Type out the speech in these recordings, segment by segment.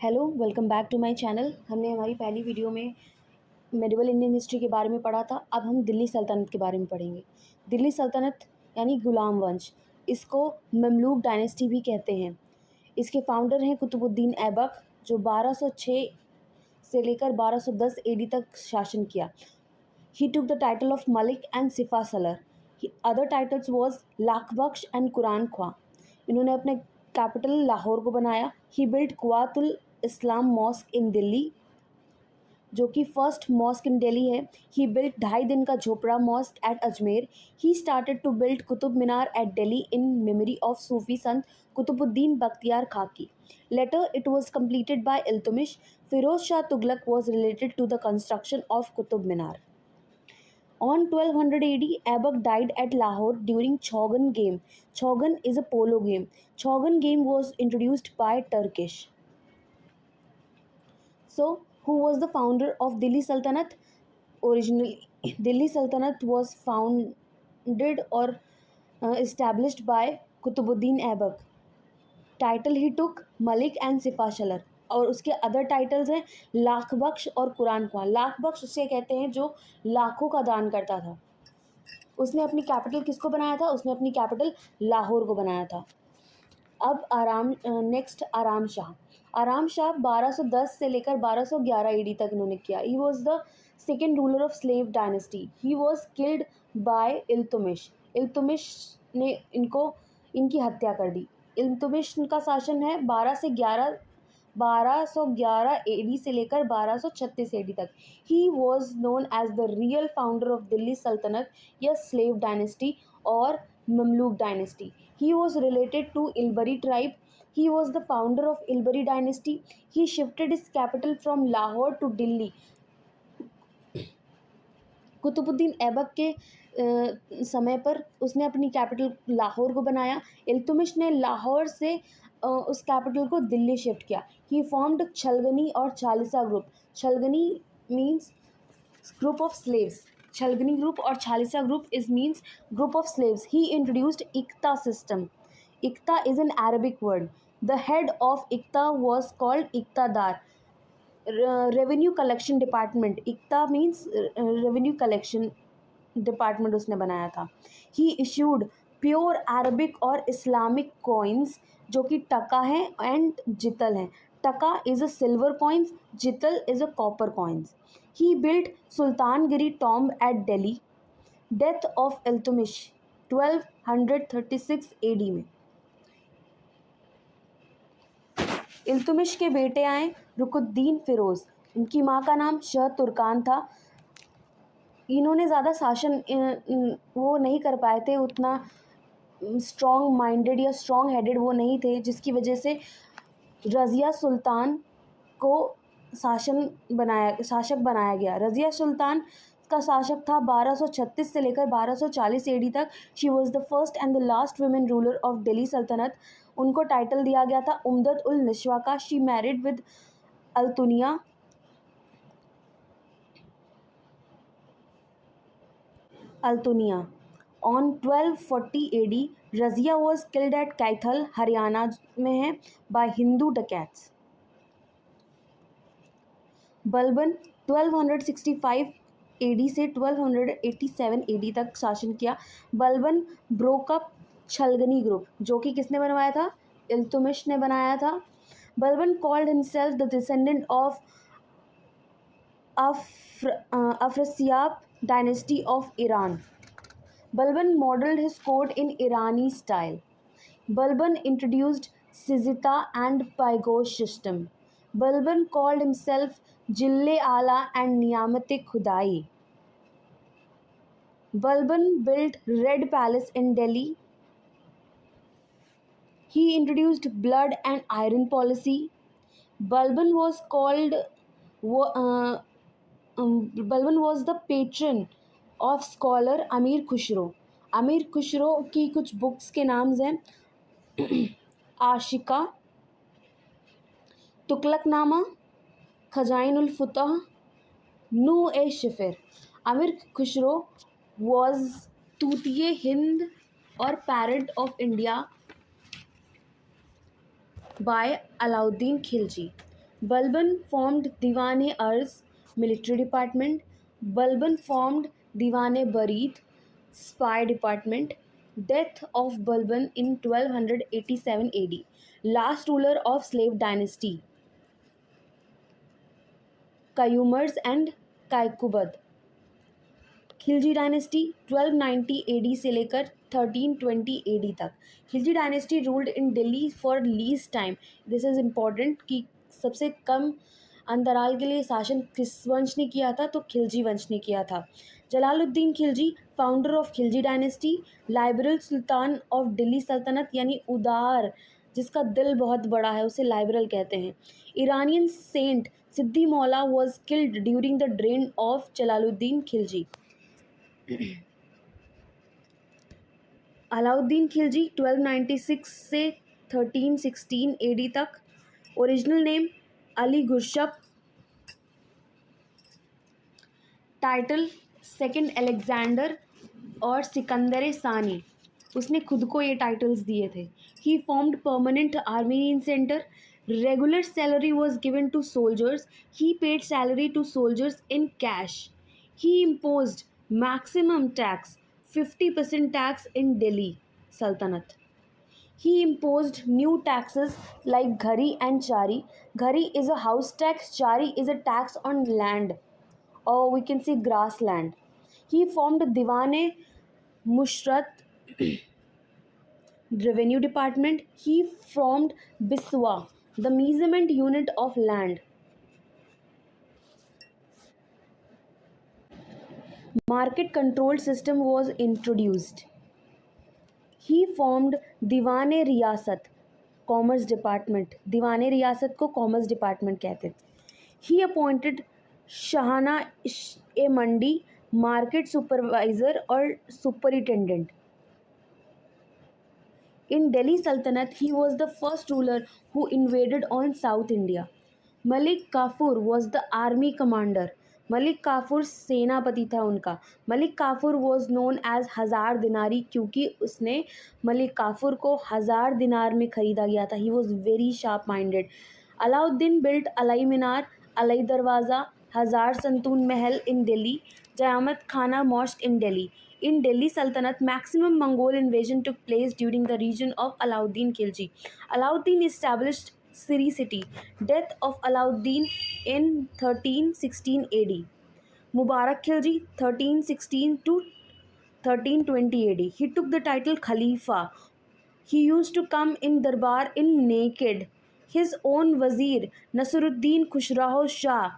Hello, welcome back to my channel. हमने हमारी पहली वीडियो में मेडिवल इंडियन हिस्ट्री के बारे में पढ़ा था। अब हम दिल्ली सल्तनत के बारे में पढ़ेंगे। दिल्ली सल्तनत यानी गुलाम वंश, इसको ममलूक डायनेस्टी भी कहते हैं। इसके फाउंडर हैं कुतुबुद्दीन ऐबक, जो 1206 से लेकर 1210 एडी तक शासन किया। He took the title of Malik and Sipah Salar. Other titles was Lakh Bakhsh and Quran Khwan. इन्होंने अपने कैपिटल लाहौर को बनाया। He built Quwwatul Islam mosque in Delhi, जो कि फर्स्ट मॉस्क इन दिल्ली है। ही built 2.5 Din ka Jhonpra mosque at Ajmer. He started to build Qutub Minar at Delhi in memory of Sufi sant Qutbuddin Bakhtiyar खाकी। Later it was completed by Iltutmish. Firoz Shah Tughlaq was related to the construction of Qutub Minar. On 1200 AD, Aibak died at Lahore during Chaugan game. Chaugan is a polo game. Chaugan game was introduced by Turkish. So, who was the founder of Delhi Sultanate? Originally, Delhi Sultanate was founded or established by Qutbuddin Aibak. Title he took Malik and Sipahsalar, और उसके other titles हैं लाख बख्श और कुरान ख्वां। लाख बख्श उसे कहते हैं जो लाखों का दान करता था। उसने अपनी कैपिटल किसको बनाया था? उसने अपनी कैपिटल लाहौर को बनाया था। अब नेक्स्ट आराम शाह। आराम शाह 1210 से लेकर 1211 ईडी तक इन्होंने किया। He was the second ruler of slave dynasty. He was killed by Iltutmish. Iltutmish ने इनकी हत्या कर दी। इल्तुमिश का शासन है 1211 एडी से लेकर 1236 एडी तक। He was known as the real founder of Delhi Sultanate या स्लेव डायनेस्टी और Mamluk dynasty. He was related to Ilbari tribe. He was the founder of Ilbari dynasty. He shifted his capital from Lahore to Delhi. Qutubuddin Aibak के समय पर उसने अपनी capital Lahore को बनाया। इल्तुमिश ने लाहौर से उस कैपिटल को दिल्ली शिफ्ट किया। ही फॉर्म्ड छलगनी और Chalisa group. Chahalgani means group of slaves. Chahalgani group और Chalisa group is means group of slaves. He introduced Iqta system. Iqta is an Arabic word. The head of Iqta was called Iqtadar. Revenue collection department, Iqta means revenue collection department उसने बनाया था। He issued pure Arabic और Islamic coins, जो कि टका है and jital हैं। Taka is a silver coins, jital is a copper coins. He built Sultanghari tomb at Delhi. Death of Iltutmish 1236 AD में। इल्तुमिश के बेटे आए रुकुद्दीन फिरोज़। इनकी माँ का नाम शह तुर्कान था। इन्होंने ज़्यादा शासन वो नहीं कर पाए थे, उतना स्ट्रॉन्ग माइंडेड या स्ट्रॉन्ग हेडेड वो नहीं थे, जिसकी वजह से रज़िया सुल्तान को शासक बनाया गया। रज़िया सुल्तान का शासक था 1236 से लेकर 1240 एडी तक। She was the first and the last women ruler of Delhi सल्तनत। उनको टाइटल दिया गया था उम्दत उल निश्वा का। She married with Altunia. On 1240 AD Razia was killed at Kaithal, Haryana में है, by Hindu dacoits. Balban 1265 AD से 1287 एडी तक शासन किया। बलबन ब्रोकअप छलगनी ग्रुप, जो कि किसने बनवाया था? इल्तुमिश ने बनाया था। Balban called himself the descendant of Afrasiyab dynasty of Iran. Balban modelled his court in Irani style. Balban introduced sijda and paibos system. Balban called himself Jille Ala and Niyamate Khudai. Balban built Red Palace in Delhi. He introduced blood and iron policy. Balban was the patron of scholar Amir Khusro. अमीर खुसरो की कुछ books के नाम्स हैं आशिका, तुगलकनामा, खजाइन उल फुतह, नू ए शिफर। अमीर Khusro was तूतिए Hind और parent of India by Alauddin Khilji. Balban formed Diwan-e-Arz military department. Balban formed Diwan-e-Barid spy department. Death of Balban in 1287 AD. Last ruler of slave dynasty Qayyumids and Kaikubad. Khilji dynasty 1290 AD से लेकर 1320 AD तक. Khilji dynasty ruled in Delhi for least time. This is important कि सबसे कम अंतराल के लिए शासन किस वंश ने किया था, तो खिलजी वंश ने किया था. Jalaluddin Khilji, founder of Khilji dynasty. Liberal sultan of Delhi Saltanat, यानी उदार, जिसका दिल बहुत बड़ा है उसे लाइबरल कहते हैं. Iranian saint Siddi Maula was killed during the reign of Jalaluddin Khilji. Alauddin Khilji 1296 से 1316 एडी तक. Original name Ali Gurshasp. Title second Alexander और सिकंदर सानी. उसने खुद को ये टाइटल्स दिए थे. He formed permanent army in centre. Regular salary was given to soldiers. He paid salary to soldiers in cash. He imposed maximum tax 50% tax in Delhi Sultanate. He imposed new taxes like Ghari and Chari. Ghari is a house tax, Chari is a tax on land, or we can say grassland. He formed Diwan-e-Mushrat revenue department. He formed Biswa, the measurement unit of land. Market control system was introduced. He formed Diwan e Riyasat commerce department. Diwan e Riyasat को commerce department कहते थे. He appointed Shahna e Mandi market supervisor और superintendent. In Delhi Sultanate, he was the first ruler who invaded on South India. Malik Kafur was the army commander. Malik Kafur सेनापति था उनका. Malik Kafur was known as Hazar Dinari, क्योंकि उसने मलिक काफूर को 1000 दिनार में ख़रीदा गया था. He was very sharp minded. Alauddin built अलई मीनार, अलई दरवाज़ा, हज़ार संतून महल इन दिल्ली, जयामत खाना mask in Delhi. In Delhi Sultanate, maximum Mongol invasion took place during the reign of Alauddin Khilji. Alauddin established Siri city. Death of Alauddin in 1316 AD. Mubarak Khilji 1316 to 1320 AD. He took the title Khalifa. He used to come in Darbar in naked. His own Wazir Nasruddin Khusrau Shah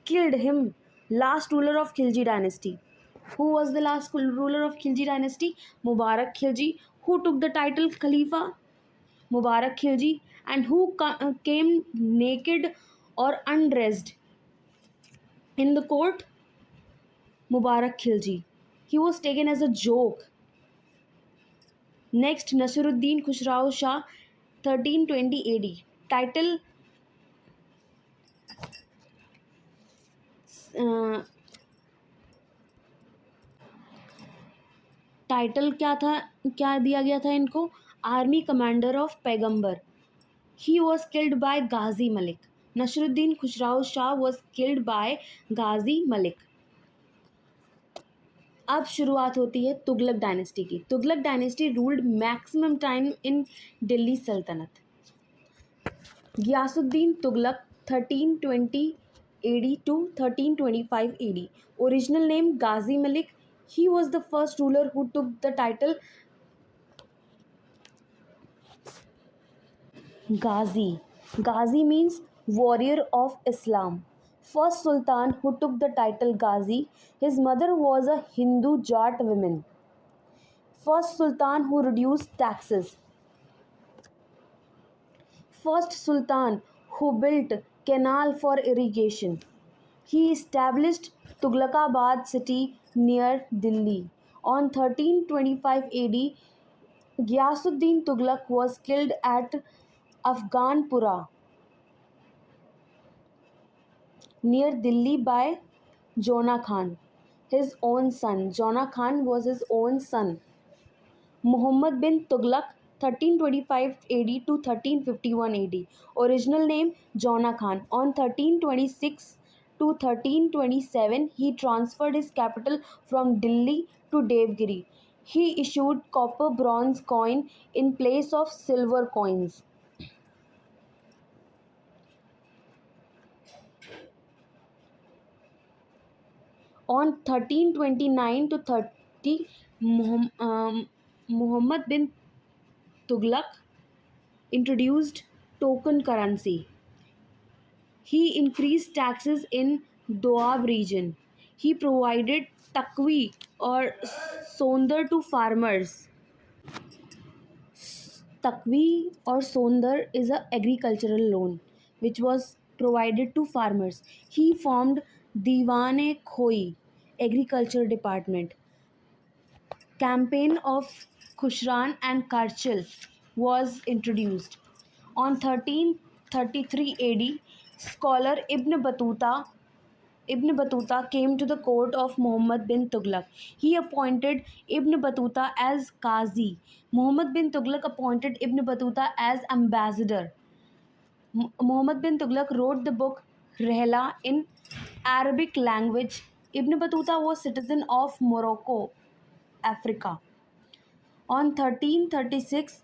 killed him. Last ruler of Khilji dynasty. Who was the last ruler of Khilji dynasty? Mubarak Khilji. Who took the title Khalifa? Mubarak Khilji. And who came naked or undressed in the court? Mubarak Khilji. He was taken as a joke. Next, Nasruddin Khusrau Shah 1320 AD. Title title क्या दिया गया था इनको? Army commander of Paigambar. He was killed by Ghazi Malik. Nasiruddin Khusrau Shah was killed by Ghazi Malik. अब शुरुआत होती है Tughlaq dynasty की. Tughlaq dynasty ruled maximum time in Delhi Saltanat. Ghiyasuddin Tughlaq 1320 AD to 1325 AD. Original name Ghazi Malik. He was the first ruler who took the title Ghazi. Ghazi means warrior of Islam. First Sultan who took the title Ghazi. His mother was a Hindu Jat woman. First Sultan who reduced taxes. First Sultan who built canal for irrigation. He established Tughlaqabad city near Delhi. On 1325 AD, Ghiyasuddin Tughlaq was killed at Afghanpura near Delhi by Jona Khan, his own son. Jona Khan was his own son. Muhammad bin Tughlaq 1325 AD to 1351 AD. Original name Jona Khan. On 1326 to 1327, he transferred his capital from Delhi to Devgiri. He issued copper bronze coin in place of silver coins. On 1329 to 30, Muhammad bin Tughlaq introduced token currency. He increased taxes in Doab region. He provided takwi or sondar to farmers. Takwi or sondar is a agricultural loan which was provided to farmers. He formed Diwan-e-Khoi agriculture department. Campaign of Khushran and Karchil was introduced. On 1333 AD, scholar Ibn Battuta came to the court of Muhammad bin Tughlaq. He appointed Ibn Battuta as Qazi. Muhammad bin Tughlaq appointed Ibn Battuta as ambassador. Muhammad bin Tughlaq wrote the book Rehla in Arabic language. Ibn Battuta was citizen of Morocco, Africa. On 1336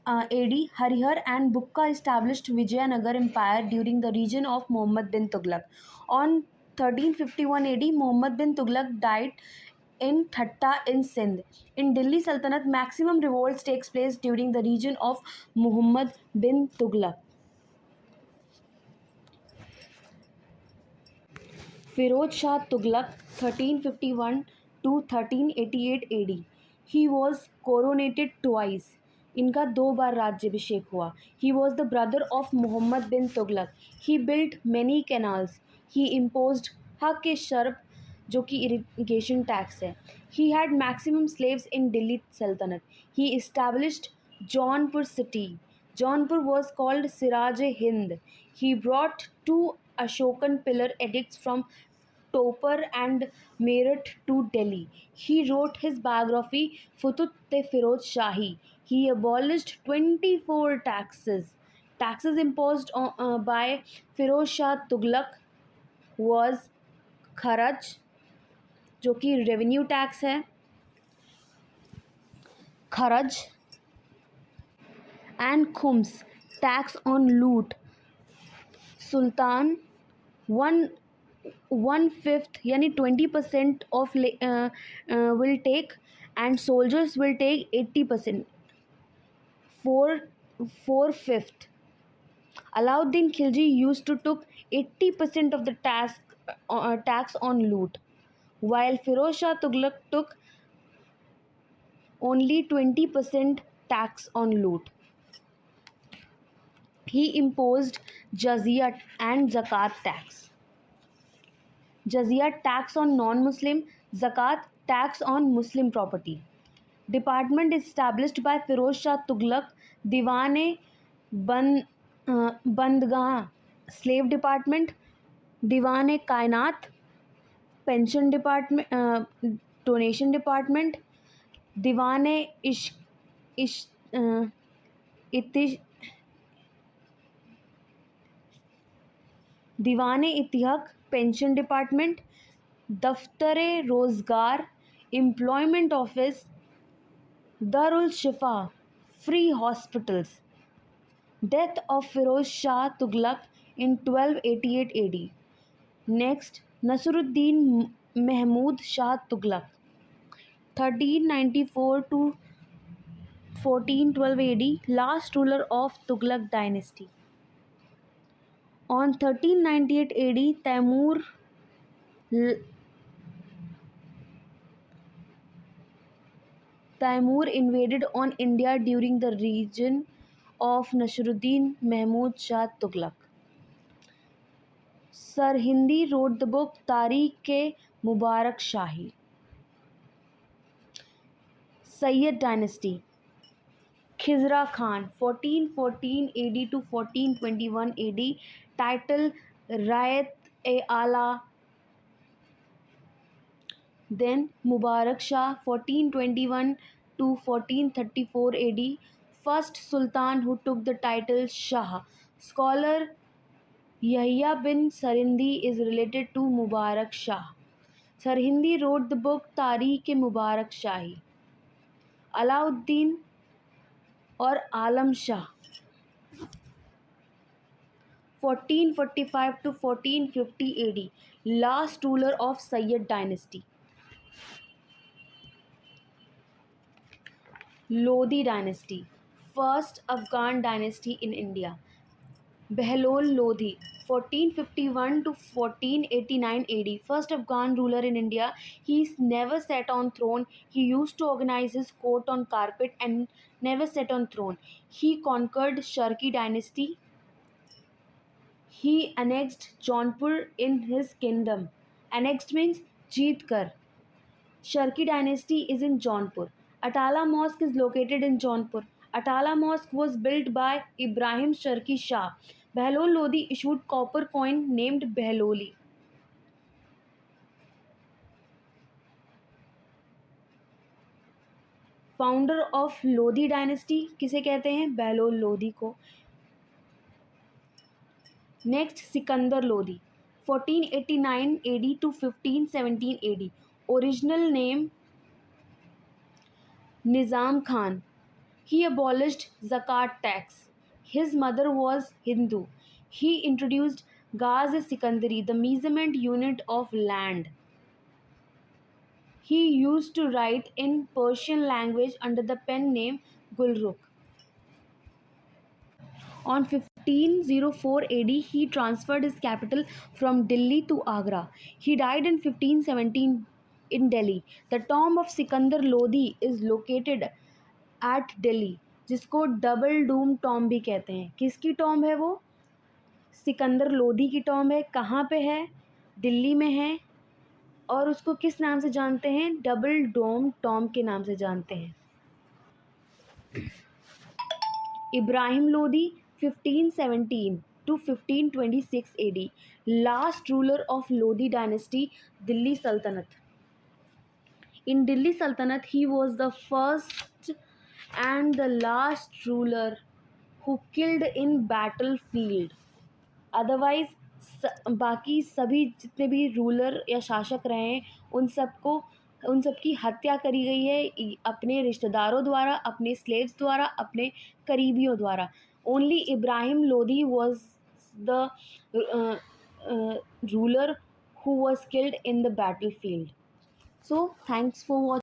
AD, Harihar and Bukka established Vijayanagar Empire during the reign of Muhammad bin Tughlaq. On 1351 AD, Muhammad bin Tughlaq died in Thatta in Sindh. In Delhi Sultanate, maximum revolts takes place during the reign of Muhammad bin Tughlaq. Firoz Shah Tughlaq 1351 to 1388 AD. He was coronated twice. इनका 2 बार राज्याभिषेक हुआ. He was the brother of Muhammad bin Tughlaq. He built many canals. He imposed haq-e-sharb जो कि irrigation tax है. He had maximum slaves in Delhi Sultanate. He established Jaunpur city. Jaunpur was called Siraj-e-Hind. He brought 2 Ashokan pillar edicts from Topar and Meerut to Delhi. He wrote his biography Futut-e-Firoz Shahi. He abolished 24 taxes. Taxes imposed by Firoz Shah Tughlaq was खरज जो कि revenue tax है, kharaj and khums tax on loot. Sultan 1/5 यानी 20% of will take and soldiers will take 80%. 4/5. Alauddin Khilji used to took 80% of the tax on loot, while Firoz Shah Tughlaq took only 20% tax on loot. He imposed jizya and zakat tax. Jizya tax on non-Muslim, zakat tax on Muslim property. Department established by Firoz Shah Tughlaq, Diwan-e Bandgah slave department, Diwan-e-Kainat pension department, donation department, Diwan-e-Itihaq pension department, Daftar-e-Rozgar employment office, Darul Shifa free hospitals. Death of Firoz Shah Tughlaq in 1288 AD. Next, Nasruddin Mahmud Shah Tughlaq 1394 to 1412 AD, last ruler of Tughlaq dynasty. On 1398 AD, Taimur invaded on India during the reign of Nasruddin Mahmud Shah Tughlaq. Sarhindi wrote the book Tarikh-e-Mubarak Shahi. Sayyid dynasty. Khizra Khan 1414 AD to 1421 AD, title Rayat-e-Ala. Then Mubarak Shah 1421 to 1434 AD, first sultan who took the title Shah. Scholar Yahya bin Sarindi is related to Mubarak Shah. Sarhindi wrote the book Tariq-e-Mubarak Shahi. Alauddin or Alam Shah, 1445 to 1450 AD, last ruler of Sayyid dynasty. Lodi dynasty, first Afghan dynasty in India. Behlol Lodi, 1451 to 1489 AD, first Afghan ruler in India. He never sat on throne. He used to organize his court on carpet and never sat on throne. He conquered Sharki dynasty. He annexed Jaunpur in his kingdom. Annexed means jeet kar. Sharki dynasty is in Jaunpur. Atala Mosque is located in Jaunpur. Atala Mosque was built by Ibrahim Sharki Shah. Behlol Lodi issued copper coin named Behloli. Founder of Lodhi dynasty किसे कहते हैं? बेहलोल लोधी को. Next Sikandar Lodhi, 1489 AD to 1517 AD. Original name Nizam Khan. He abolished zakat tax. His mother was Hindu. He introduced Gaz-e-Sikandari, the measurement unit of land. He used to write in Persian language under the pen name Gulrukh. On 1504 AD, he transferred his capital from Delhi to Agra. He died in 1517 in Delhi. The tomb of Sikandar Lodi is located at Delhi, जिसको double Doom Tom भी कहते हैं. किसकी Tom है वो? सिकंदर लोधी की Tom है. कहाँ पे है? दिल्ली में है. और उसको किस नाम से जानते हैं? डबल डोम टॉम के नाम से जानते हैं. Ibrahim Lodhi, 1517 to 1526 AD, last ruler of Lodi dynasty, Delhi Sultanate. In Delhi Sultanate, he was the first and the last ruler who killed in battlefield. Otherwise बाकी सभी जितने भी रूलर या शासक रहे हैं उन सबकी हत्या करी गई है अपने रिश्तेदारों द्वारा, अपने स्लेव्स द्वारा, अपने करीबियों द्वारा. Only Ibrahim Lodhi was the ruler who was killed in the battlefield. So thanks for watching.